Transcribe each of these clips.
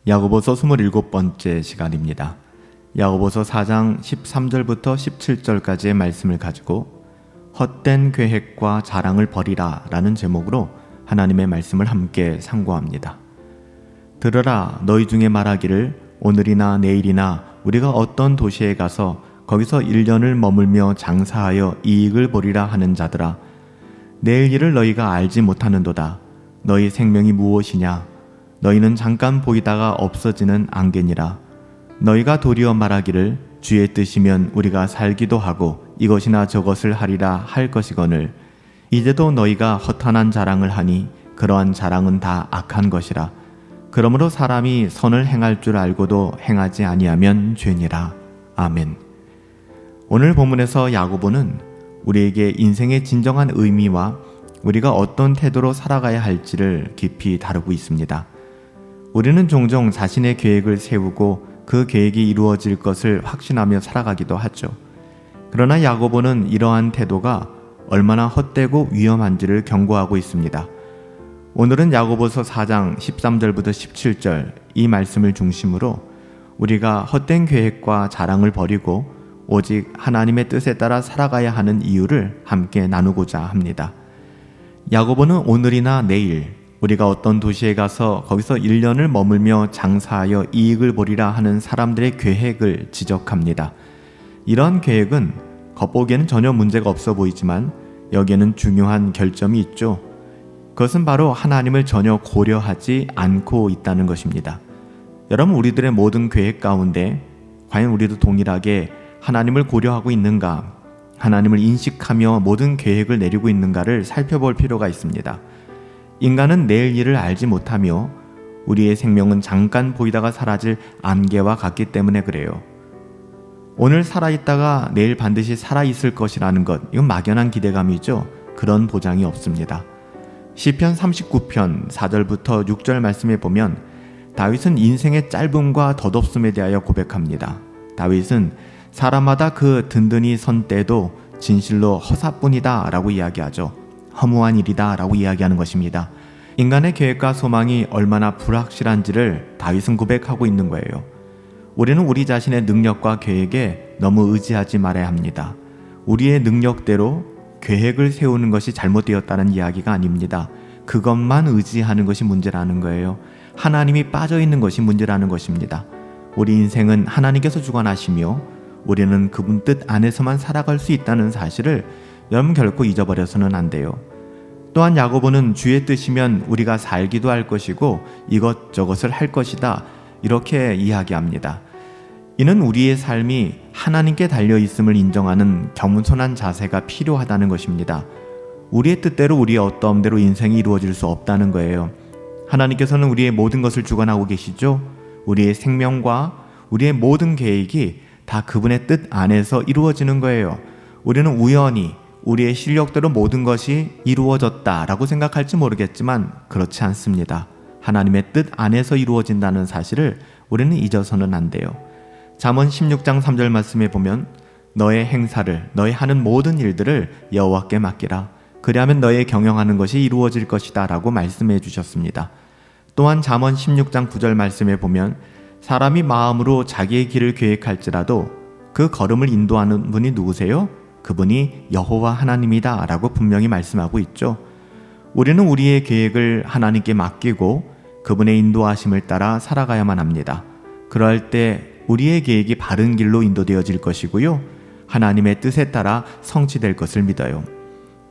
야고보서 27번째 시간입니다. 야고보서 4장 13절부터 17절까지의 말씀을 가지고 헛된 계획과 자랑을 버리라 라는 제목으로 하나님의 말씀을 함께 상고합니다. 들으라, 너희 중에 말하기를 오늘이나 내일이나 우리가 어떤 도시에 가서 거기서 1년을 머물며 장사하여 이익을 보리라 하는 자들아, 내일 일을 너희가 알지 못하는도다. 너희 생명이 무엇이냐? 너희는 잠깐 보이다가 없어지는 안개니라. 너희가 도리어 말하기를 주의 뜻이면 우리가 살기도 하고 이것이나 저것을 하리라 할 것이거늘, 이제도 너희가 허탄한 자랑을 하니 그러한 자랑은 다 악한 것이라. 그러므로 사람이 선을 행할 줄 알고도 행하지 아니하면 죄니라. 아멘. 오늘 본문에서 야고보는 우리에게 인생의 진정한 의미와 우리가 어떤 태도로 살아가야 할지를 깊이 다루고 있습니다. 우리는 종종 자신의 계획을 세우고 그 계획이 이루어질 것을 확신하며 살아가기도 하죠. 그러나 야고보는 이러한 태도가 얼마나 헛되고 위험한지를 경고하고 있습니다. 오늘은 야고보서 4장 13절부터 17절 이 말씀을 중심으로 우리가 헛된 계획과 자랑을 버리고 오직 하나님의 뜻에 따라 살아가야 하는 이유를 함께 나누고자 합니다. 야고보는 오늘이나 내일 우리가 어떤 도시에 가서 거기서 1년을 머물며 장사하여 이익을 보리라 하는 사람들의 계획을 지적합니다. 이런 계획은 겉보기에는 전혀 문제가 없어 보이지만 여기에는 중요한 결점이 있죠. 그것은 바로 하나님을 전혀 고려하지 않고 있다는 것입니다. 여러분, 우리들의 모든 계획 가운데 과연 우리도 동일하게 하나님을 고려하고 있는가, 하나님을 인식하며 모든 계획을 내리고 있는가를 살펴볼 필요가 있습니다. 인간은 내일 일을 알지 못하며 우리의 생명은 잠깐 보이다가 사라질 안개와 같기 때문에 그래요. 오늘 살아있다가 내일 반드시 살아있을 것이라는 것, 이건 막연한 기대감이죠. 그런 보장이 없습니다. 시편 39편 4절부터 6절 말씀에 보면 다윗은 인생의 짧음과 덧없음에 대하여 고백합니다. 다윗은 사람마다 그 든든히 선 때도 진실로 허사뿐이다 라고 이야기하죠. 허무한 일이다 라고 이야기하는 것입니다. 인간의 계획과 소망이 얼마나 불확실한지를 다윗은 고백하고 있는 거예요. 우리는 우리 자신의 능력과 계획에 너무 의지하지 말아야 합니다. 우리의 능력대로 계획을 세우는 것이 잘못되었다는 이야기가 아닙니다. 그것만 의지하는 것이 문제라는 거예요. 하나님이 빠져있는 것이 문제라는 것입니다. 우리 인생은 하나님께서 주관하시며 우리는 그분 뜻 안에서만 살아갈 수 있다는 사실을 여러분 결코 잊어버려서는 안 돼요. 또한 야고보는 주의 뜻이면 우리가 살기도 할 것이고 이것저것을 할 것이다 이렇게 이야기합니다. 이는 우리의 삶이 하나님께 달려있음을 인정하는 겸손한 자세가 필요하다는 것입니다. 우리의 뜻대로 우리의 어떠함대로 인생이 이루어질 수 없다는 거예요. 하나님께서는 우리의 모든 것을 주관하고 계시죠. 우리의 생명과 우리의 모든 계획이 다 그분의 뜻 안에서 이루어지는 거예요. 우리는 우연히 우리의 실력대로 모든 것이 이루어졌다라고 생각할지 모르겠지만 그렇지 않습니다. 하나님의 뜻 안에서 이루어진다는 사실을 우리는 잊어서는 안 돼요. 잠언 16장 3절 말씀에 보면 너의 행사를, 너의 하는 모든 일들을 여호와께 맡기라. 그리하면 너의 경영하는 것이 이루어질 것이다 라고 말씀해 주셨습니다. 또한 잠언 16장 9절 말씀에 보면 사람이 마음으로 자기의 길을 계획할지라도 그 걸음을 인도하는 분이 누구세요? 그분이 여호와 하나님이다 라고 분명히 말씀하고 있죠. 우리는 우리의 계획을 하나님께 맡기고 그분의 인도하심을 따라 살아가야만 합니다. 그럴 때 우리의 계획이 바른 길로 인도되어질 것이고요. 하나님의 뜻에 따라 성취될 것을 믿어요.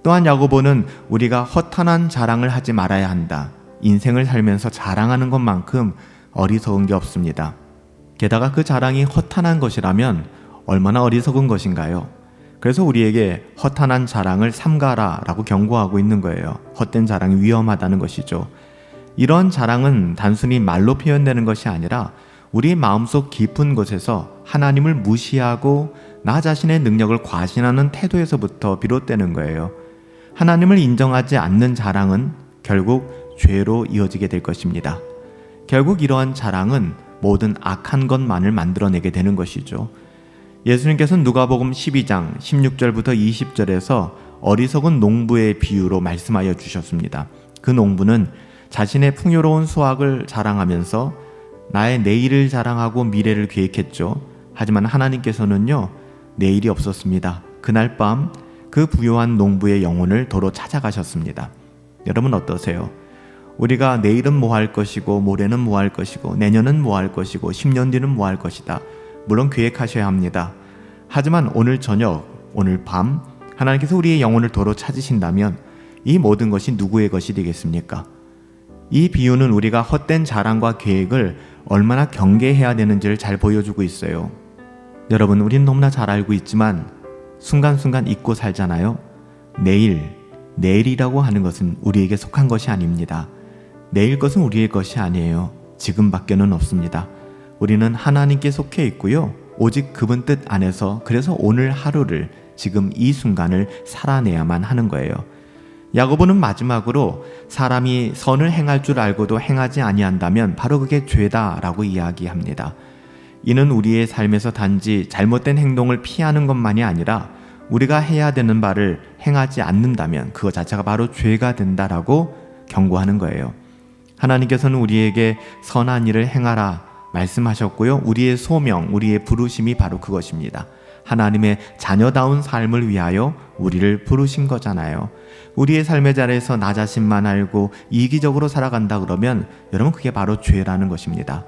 또한 야고보는 우리가 허탄한 자랑을 하지 말아야 한다. 인생을 살면서 자랑하는 것만큼 어리석은 게 없습니다. 게다가 그 자랑이 허탄한 것이라면 얼마나 어리석은 것인가요? 그래서 우리에게 허탄한 자랑을 삼가라 라고 경고하고 있는 거예요. 헛된 자랑이 위험하다는 것이죠. 이런 자랑은 단순히 말로 표현되는 것이 아니라 우리 마음속 깊은 곳에서 하나님을 무시하고 나 자신의 능력을 과신하는 태도에서부터 비롯되는 거예요. 하나님을 인정하지 않는 자랑은 결국 죄로 이어지게 될 것입니다. 결국 이러한 자랑은 모든 악한 것만을 만들어내게 되는 것이죠. 예수님께서는 누가복음 12장 16절부터 20절에서 어리석은 농부의 비유로 말씀하여 주셨습니다. 그 농부는 자신의 풍요로운 수확을 자랑하면서 나의 내일을 자랑하고 미래를 계획했죠. 하지만 하나님께서는요, 내일이 없었습니다. 그날 밤 그 부요한 농부의 영혼을 도로 찾아가셨습니다. 여러분 어떠세요? 우리가 내일은 뭐 할 것이고, 모레는 뭐 할 것이고, 내년은 뭐 할 것이고, 10년 뒤는 뭐 할 것이다. 물론 계획하셔야 합니다. 하지만 오늘 저녁, 오늘 밤 하나님께서 우리의 영혼을 도로 찾으신다면 이 모든 것이 누구의 것이 되겠습니까? 이 비유는 우리가 헛된 자랑과 계획을 얼마나 경계해야 되는지를 잘 보여주고 있어요. 여러분, 우린 너무나 잘 알고 있지만 순간순간 잊고 살잖아요. 내일이라고 하는 것은 우리에게 속한 것이 아닙니다. 내일 것은 우리의 것이 아니에요. 지금밖에는 없습니다. 우리는 하나님께 속해 있고요. 오직 그분 뜻 안에서, 그래서 오늘 하루를, 지금 이 순간을 살아내야만 하는 거예요. 야고보는 마지막으로 사람이 선을 행할 줄 알고도 행하지 아니한다면 바로 그게 죄다라고 이야기합니다. 이는 우리의 삶에서 단지 잘못된 행동을 피하는 것만이 아니라 우리가 해야 되는 바를 행하지 않는다면 그것 자체가 바로 죄가 된다라고 경고하는 거예요. 하나님께서는 우리에게 선한 일을 행하라 말씀하셨고요. 우리의 소명, 우리의 부르심이 바로 그것입니다. 하나님의 자녀다운 삶을 위하여 우리를 부르신 거잖아요. 우리의 삶의 자리에서 나 자신만 알고 이기적으로 살아간다 그러면 여러분, 그게 바로 죄라는 것입니다.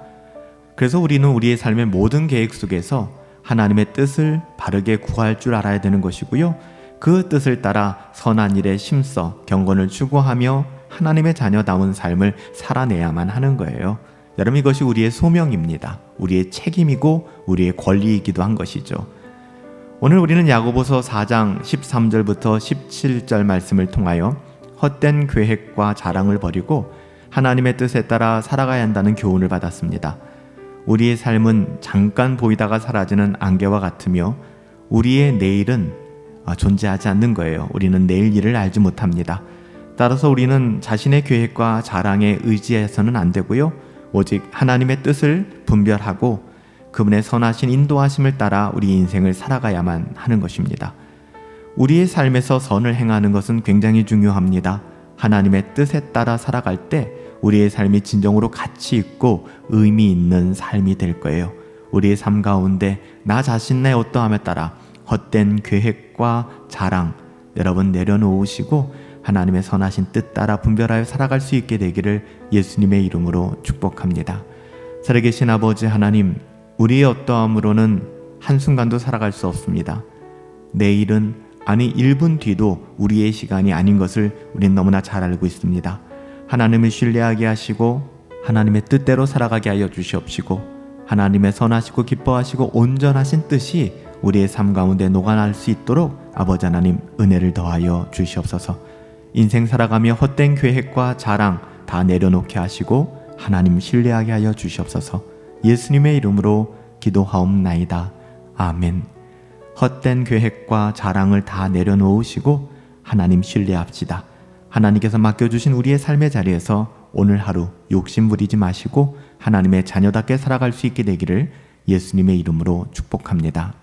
그래서 우리는 우리의 삶의 모든 계획 속에서 하나님의 뜻을 바르게 구할 줄 알아야 되는 것이고요. 그 뜻을 따라 선한 일에 힘써 경건을 추구하며 하나님의 자녀다운 삶을 살아내야만 하는 거예요. 여러분, 이것이 우리의 소명입니다. 우리의 책임이고 우리의 권리이기도 한 것이죠. 오늘 우리는 야고보서 4장 13절부터 17절 말씀을 통하여 헛된 계획과 자랑을 버리고 하나님의 뜻에 따라 살아가야 한다는 교훈을 받았습니다. 우리의 삶은 잠깐 보이다가 사라지는 안개와 같으며 우리의 내일은 존재하지 않는 거예요. 우리는 내일 일을 알지 못합니다. 따라서 우리는 자신의 계획과 자랑에 의지해서는 안 되고요. 오직 하나님의 뜻을 분별하고 그분의 선하신 인도하심을 따라 우리 인생을 살아가야만 하는 것입니다. 우리의 삶에서 선을 행하는 것은 굉장히 중요합니다. 하나님의 뜻에 따라 살아갈 때 우리의 삶이 진정으로 가치 있고 의미 있는 삶이 될 거예요. 우리의 삶 가운데 나 자신의 어떠함에 따라 헛된 계획과 자랑 여러분 내려놓으시고 하나님의 선하신 뜻 따라 분별하여 살아갈 수 있게 되기를 예수님의 이름으로 축복합니다. 살아계신 아버지 하나님, 우리의 어떠함으로는 한순간도 살아갈 수 없습니다. 내일은, 아니 1분 뒤도 우리의 시간이 아닌 것을 우린 너무나 잘 알고 있습니다. 하나님을 신뢰하게 하시고 하나님의 뜻대로 살아가게 하여 주시옵시고 하나님의 선하시고 기뻐하시고 온전하신 뜻이 우리의 삶 가운데 녹아날 수 있도록 아버지 하나님 은혜를 더하여 주시옵소서. 인생 살아가며 헛된 계획과 자랑 다 내려놓게 하시고 하나님 신뢰하게 하여 주시옵소서. 예수님의 이름으로 기도하옵나이다. 아멘. 헛된 계획과 자랑을 다 내려놓으시고 하나님 신뢰합시다. 하나님께서 맡겨주신 우리의 삶의 자리에서 오늘 하루 욕심 부리지 마시고 하나님의 자녀답게 살아갈 수 있게 되기를 예수님의 이름으로 축복합니다.